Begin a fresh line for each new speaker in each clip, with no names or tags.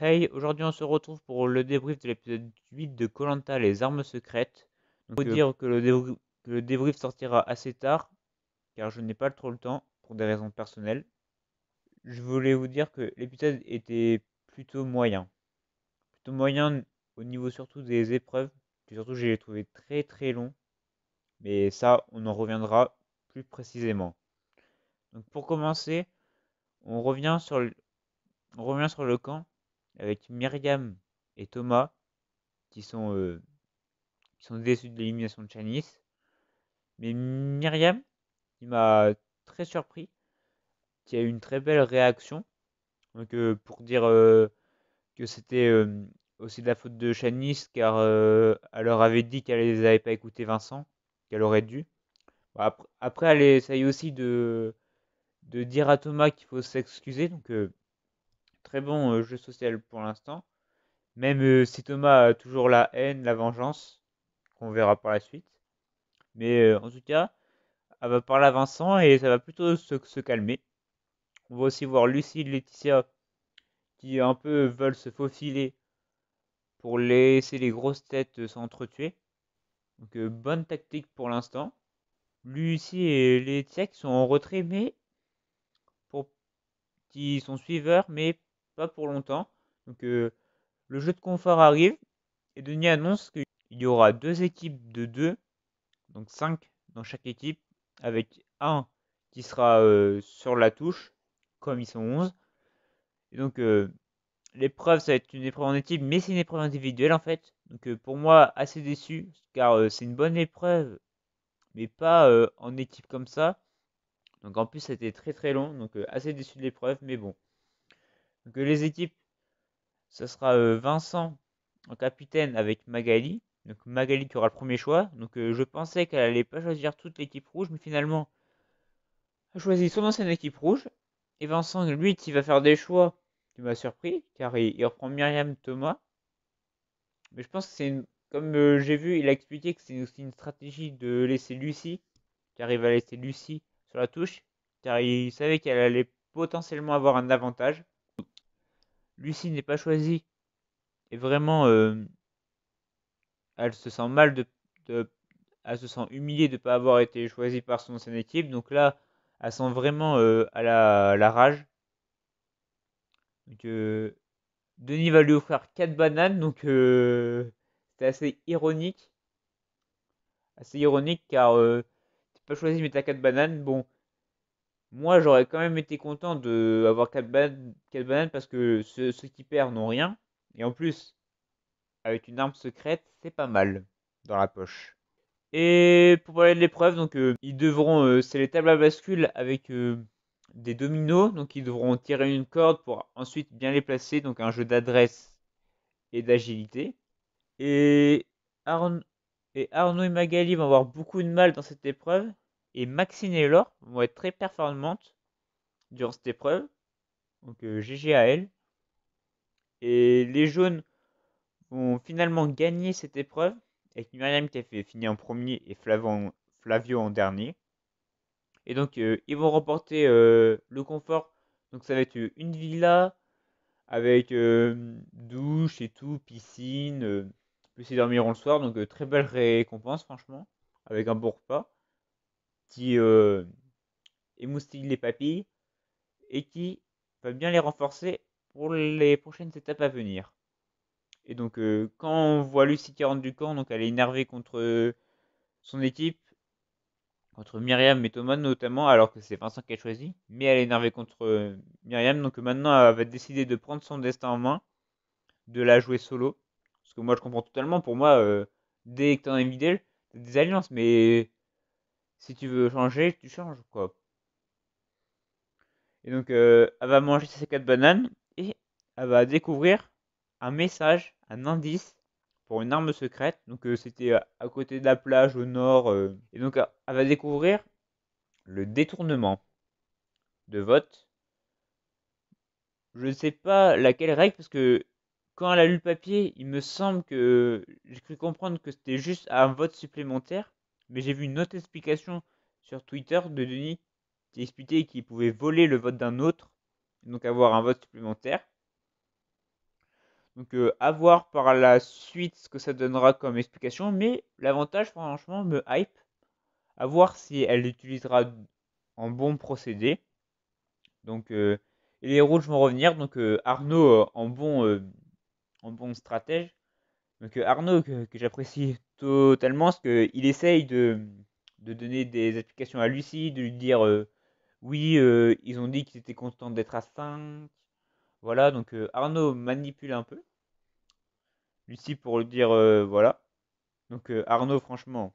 Hey, aujourd'hui on se retrouve pour le débrief de l'épisode 8 de koh les armes secrètes. Donc, faut dire que le débrief sortira assez tard, car je n'ai pas trop le temps, pour des raisons personnelles. Je voulais vous dire que l'épisode était plutôt moyen. Plutôt moyen au niveau surtout des épreuves, que surtout j'ai trouvé très très long, mais ça on en reviendra plus précisément. Donc pour commencer, on revient sur on revient sur le camp avec Myriam et Thomas qui sont qui sont déçus de l'élimination de Chanis. Mais Myriam, qui m'a très surpris, qui a eu une très belle réaction. Donc pour dire que c'était aussi de la faute de Chanis, car elle leur avait dit qu'elle les avait pas écouté Vincent, qu'elle aurait dû. Bon, après, elle essaye aussi de dire à Thomas qu'il faut s'excuser. Donc très bon jeu social pour l'instant. Même si Thomas a toujours la haine, la vengeance, qu'on verra par la suite. Mais en tout cas, elle va parler à Vincent et ça va plutôt se calmer. On va aussi voir Lucie et Laetitia qui un peu veulent se faufiler pour laisser les grosses têtes s'entretuer. Donc bonne tactique pour l'instant. Lucie et Laetitia qui sont en retrait mais pour qui sont suiveurs mais pas pour longtemps. Donc le jeu de confort arrive et Denis annonce qu'il y aura deux équipes de deux, donc 5 dans chaque équipe, avec un qui sera sur la touche, comme ils sont 11. Et donc l'épreuve, ça va être une épreuve en équipe, mais c'est une épreuve individuelle en fait. Donc pour moi, assez déçu, car c'est une bonne épreuve, mais pas en équipe comme ça. Donc en plus, c'était très très long, donc assez déçu de l'épreuve, mais bon. Donc les équipes, ça sera Vincent en capitaine avec Magali. Donc Magali qui aura le premier choix. Donc je pensais qu'elle allait pas choisir toute l'équipe rouge, mais finalement, elle a choisi son ancienne équipe rouge. Et Vincent, lui, qui va faire des choix qui m'a surpris, car il reprend Myriam Thomas. Mais je pense que c'est une... Comme j'ai vu, il a expliqué que c'est aussi une stratégie de laisser Lucie, car il va laisser Lucie sur la touche, car il savait qu'elle allait potentiellement avoir un avantage. Lucie n'est pas choisie, et vraiment, elle se sent mal de- elle se sent humiliée de ne pas avoir été choisie par son ancienne équipe, donc là, elle sent vraiment à la rage. Donc, Denis va lui offrir 4 bananes, donc c'est assez ironique car t'es pas choisi mais t'as 4 bananes. Bon, moi j'aurais quand même été content de avoir 4 bananes parce que ceux qui perdent n'ont rien. Et en plus, avec une arme secrète, c'est pas mal dans la poche. Et pour parler de l'épreuve, donc ils devront, c'est les tables à bascule avec des dominos, donc ils devront tirer une corde pour ensuite bien les placer, donc un jeu d'adresse et d'agilité. Et, Arn- et Arnaud et Magali vont avoir beaucoup de mal dans cette épreuve. Et Maxine et Laure vont être très performantes durant cette épreuve. Donc GG à elles. Et les jaunes vont finalement gagner cette épreuve. Avec Myriam qui a fait finir en premier et Flavio en dernier. Et donc ils vont remporter le confort. Donc ça va être une villa avec douche et tout, piscine. Plus ils dormiront le soir, donc très belle récompense franchement, avec un bon repas qui émoustille les papilles et qui va bien les renforcer pour les prochaines étapes à venir. Et donc quand on voit Lucie qui rentre du camp, donc elle est énervée contre son équipe, contre Myriam et Thomas notamment, alors que c'est Vincent qui a choisi, mais elle est énervée contre Myriam, donc maintenant elle va décider de prendre son destin en main, de la jouer solo. Parce que moi je comprends totalement, pour moi, dès que t'es dans une vidéo, t'as des alliances, mais si tu veux changer, tu changes, quoi. Et donc, elle va manger ses 4 bananes et elle va découvrir un message, un indice pour une arme secrète. Donc, c'était à côté de la plage au nord. Et donc, elle va découvrir le détournement de vote. Je ne sais pas laquelle règle parce que quand elle a lu le papier, il me semble que j'ai cru comprendre que c'était juste un vote supplémentaire. Mais j'ai vu une autre explication sur Twitter de Denis qui expliquait qu'il pouvait voler le vote d'un autre, donc avoir un vote supplémentaire. Donc à voir par la suite ce que ça donnera comme explication, mais l'avantage franchement me hype, à voir si elle l'utilisera en bon procédé. Donc et les rouges vont revenir, donc Arnaud en bon stratège. Donc Arnaud que j'apprécie totalement parce qu'il essaye de donner des explications à Lucie, de lui dire oui, ils ont dit qu'ils étaient contents d'être à 5. Voilà, donc Arnaud manipule un peu. Lucie pour le dire voilà. Donc Arnaud, franchement,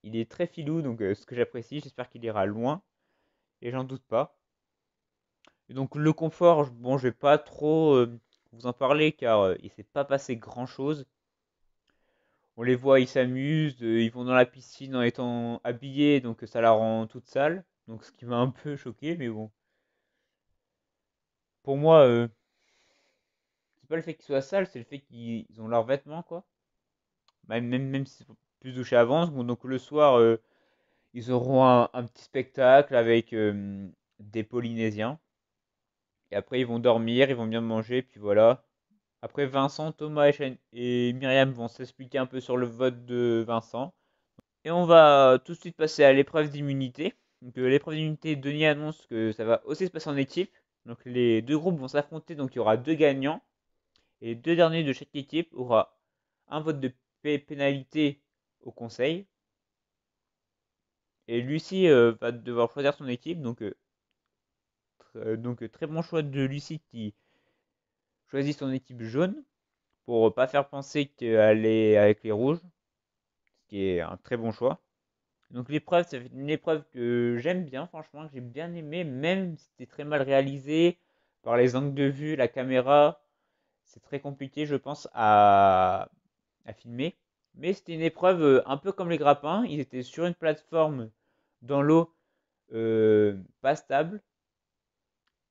il est très filou, donc ce que j'apprécie, j'espère qu'il ira loin, et j'en doute pas. Et donc le confort, bon, je vais pas trop vous en parler car il s'est pas passé grand-chose. On les voit, ils s'amusent, ils vont dans la piscine en étant habillés, donc ça la rend toute sale. Donc ce qui m'a un peu choqué, mais bon. Pour moi, c'est pas le fait qu'ils soient sales, c'est le fait qu'ils ont leurs vêtements, quoi. Même si c'est plus douché avant. Bon, donc le soir, ils auront un petit spectacle avec des Polynésiens. Et après, ils vont dormir, ils vont bien manger, puis voilà. Après, Vincent, Thomas et Myriam vont s'expliquer un peu sur le vote de Vincent. Et on va tout de suite passer à l'épreuve d'immunité. Donc, l'épreuve d'immunité, Denis annonce que ça va aussi se passer en équipe. Donc, les deux groupes vont s'affronter, donc il y aura deux gagnants. Et les deux derniers de chaque équipe aura un vote de pénalité au conseil. Et Lucie va devoir choisir son équipe. Donc, très bon choix de Lucie qui choisit son équipe jaune pour pas faire penser qu'elle est avec les rouges, ce qui est un très bon choix. Donc l'épreuve, c'est une épreuve que j'aime bien, franchement, que j'ai bien aimé, même si c'était très mal réalisé par les angles de vue, la caméra. C'est très compliqué, je pense, à filmer. Mais c'était une épreuve un peu comme les grappins. Ils étaient sur une plateforme dans l'eau pas stable.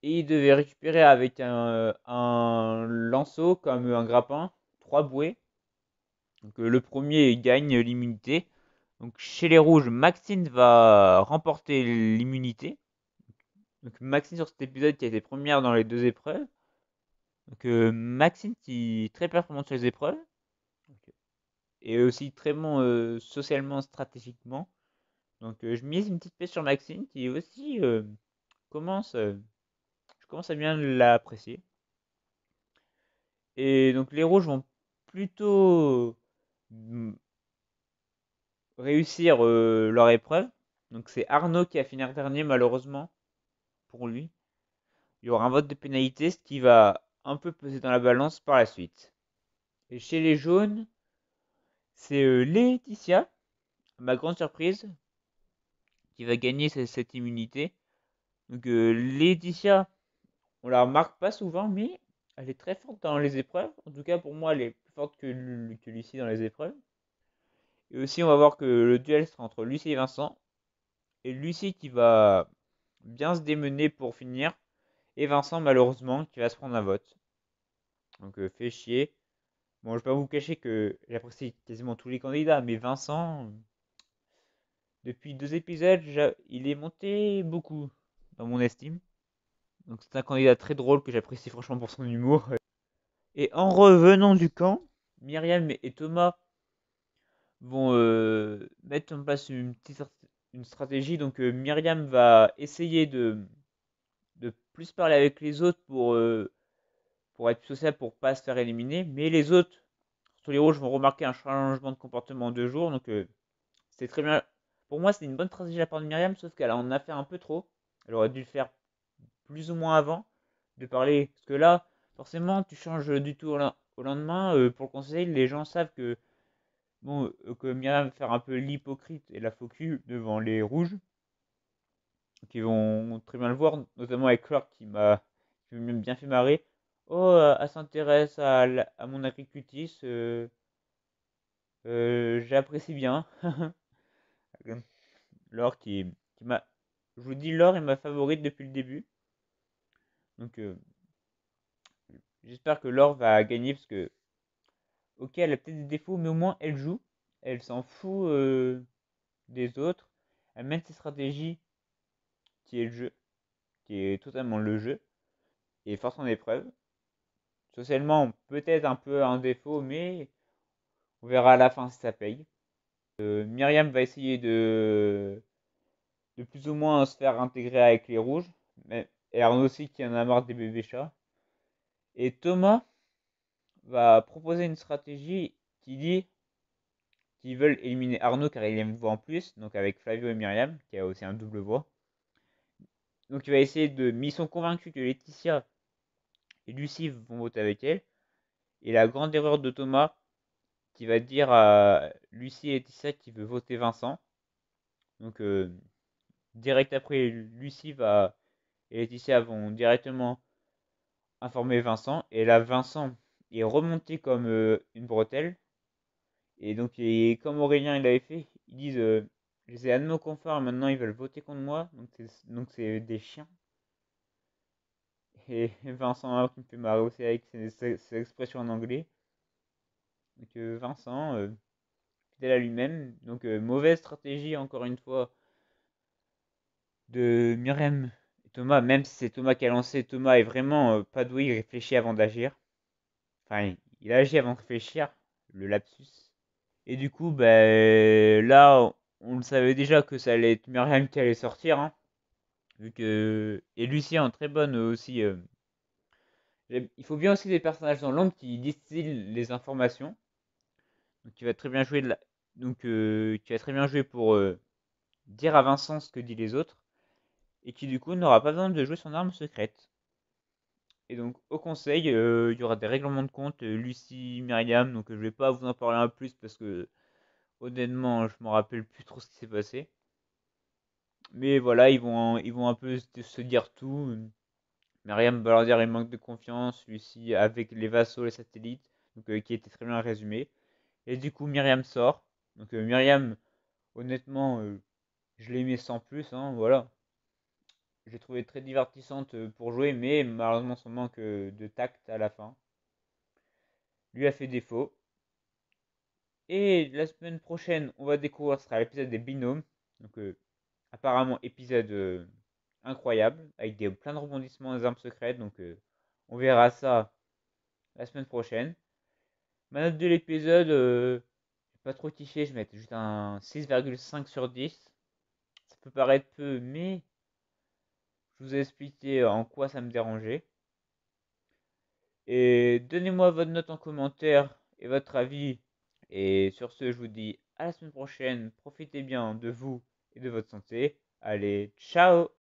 Et ils devaient récupérer avec un lanceau comme un grappin, trois bouées. Donc le premier gagne l'immunité. Donc chez les rouges, Maxine va remporter l'immunité. Donc Maxine sur cet épisode qui a été première dans les deux épreuves. Donc Maxine qui est très performante sur les épreuves. Donc, et aussi très bon socialement, stratégiquement. Donc je mise une petite pièce sur Maxine qui aussi commence, je commence à bien l'apprécier. Et donc les rouges vont plutôt réussir leur épreuve. Donc c'est Arnaud qui a fini dernier malheureusement pour lui. Il y aura un vote de pénalité, ce qui va un peu peser dans la balance par la suite. Et chez les jaunes, c'est Laetitia, à ma grande surprise, qui va gagner cette immunité. Donc Laetitia, on la remarque pas souvent, mais elle est très forte dans les épreuves. En tout cas, pour moi, elle est plus forte que Lucie dans les épreuves. Et aussi, on va voir que le duel sera entre Lucie et Vincent. Et Lucie qui va bien se démener pour finir. Et Vincent, malheureusement, qui va se prendre un vote. Donc, fait chier. Bon, je vais pas vous cacher que j'apprécie quasiment tous les candidats, mais Vincent, depuis deux épisodes, il est monté beaucoup dans mon estime. Donc, c'est un candidat très drôle que j'apprécie franchement pour son humour. Et en revenant du camp, Myriam et Thomas vont mettre en place une stratégie. Donc, Myriam va essayer de plus parler avec les autres pour être sociable, pour pas se faire éliminer. Mais les autres, surtout les rouges, vont remarquer un changement de comportement en 2 jours. Donc, c'est très bien. Pour moi, c'est une bonne stratégie de la part de Myriam, sauf qu'elle en a fait un peu trop. Elle aurait dû le faire plus ou moins avant de parler. Parce que là, forcément, tu changes du tout au lendemain. Pour le conseil, les gens savent que, bon, que Myriam va faire un peu l'hypocrite et la faux cul devant les rouges, qui vont très bien le voir, notamment avec Clark qui m'a bien fait marrer. Oh, elle s'intéresse à mon agricultrice, j'apprécie bien. Laure qui m'a. Je vous dis, Laure est ma favorite depuis le début. Donc, j'espère que Laure va gagner parce que, ok, elle a peut-être des défauts, mais au moins elle joue. Elle s'en fout des autres. Elle mène ses stratégies qui est le jeu, qui est totalement le jeu, et force en épreuve. Socialement, peut-être un peu un défaut, mais on verra à la fin si ça paye. Myriam va essayer de plus ou moins se faire intégrer avec les rouges, et Arnaud aussi qui en a marre des bébés chats. Et Thomas va proposer une stratégie qui dit qu'ils veulent éliminer Arnaud car il a une voix en plus, donc avec Flavio et Myriam, qui a aussi un double voix. Donc il va essayer de... Mais ils sont convaincus que Laetitia et Lucie vont voter avec elle. Et la grande erreur de Thomas, qui va dire à Lucie et Laetitia qu'il veut voter Vincent. Donc direct après, Lucie va et Laetitia vont directement informer Vincent. Et là, Vincent est remonté comme une bretelle. Et donc, comme Aurélien il avait fait, ils disent je les ai à nos confort, maintenant ils veulent voter contre moi. Donc c'est des chiens. Et Vincent qui me fait marrer aussi avec ses expressions en anglais. Donc Vincent, fidèle à lui-même. Donc mauvaise stratégie encore une fois de Myriam et Thomas, même si c'est Thomas qui a lancé. Thomas est vraiment pas doué, il réfléchit avant d'agir. Enfin, il agit avant de réfléchir, le lapsus. Et du coup, là, on le savait déjà que ça allait être Myriam qui allait sortir, hein, vu que... Et Lucie en très bonne aussi. Il faut bien aussi des personnages dans l'ombre qui distillent les informations. Donc, qui va très bien jouer qui va très bien jouer pour dire à Vincent ce que disent les autres. Et qui du coup n'aura pas besoin de jouer son arme secrète. Et donc au conseil, il y aura des règlements de compte, Lucie, Myriam, donc je vais pas vous en parler un plus parce que honnêtement je me rappelle plus trop ce qui s'est passé. Mais voilà, ils vont un peu se dire tout. Myriam va leur dire il manque de confiance, Lucie avec les vassaux, les satellites, donc qui était très bien résumé. Et du coup Myriam sort. Donc Myriam, honnêtement, je l'ai mis sans plus, hein, voilà. J'ai trouvé très divertissante pour jouer, mais malheureusement son manque de tact à la fin lui a fait défaut. Et la semaine prochaine, on va découvrir, ce sera l'épisode des binômes. Donc apparemment épisode incroyable, avec plein de rebondissements des armes secrètes. Donc on verra ça la semaine prochaine. Ma note de l'épisode, pas trop cliché, je vais mettre juste un 6,5 sur 10. Ça peut paraître peu, mais je vous ai expliqué en quoi ça me dérangeait. Et donnez-moi votre note en commentaire et votre avis. Et sur ce, je vous dis à la semaine prochaine. Profitez bien de vous et de votre santé. Allez, ciao!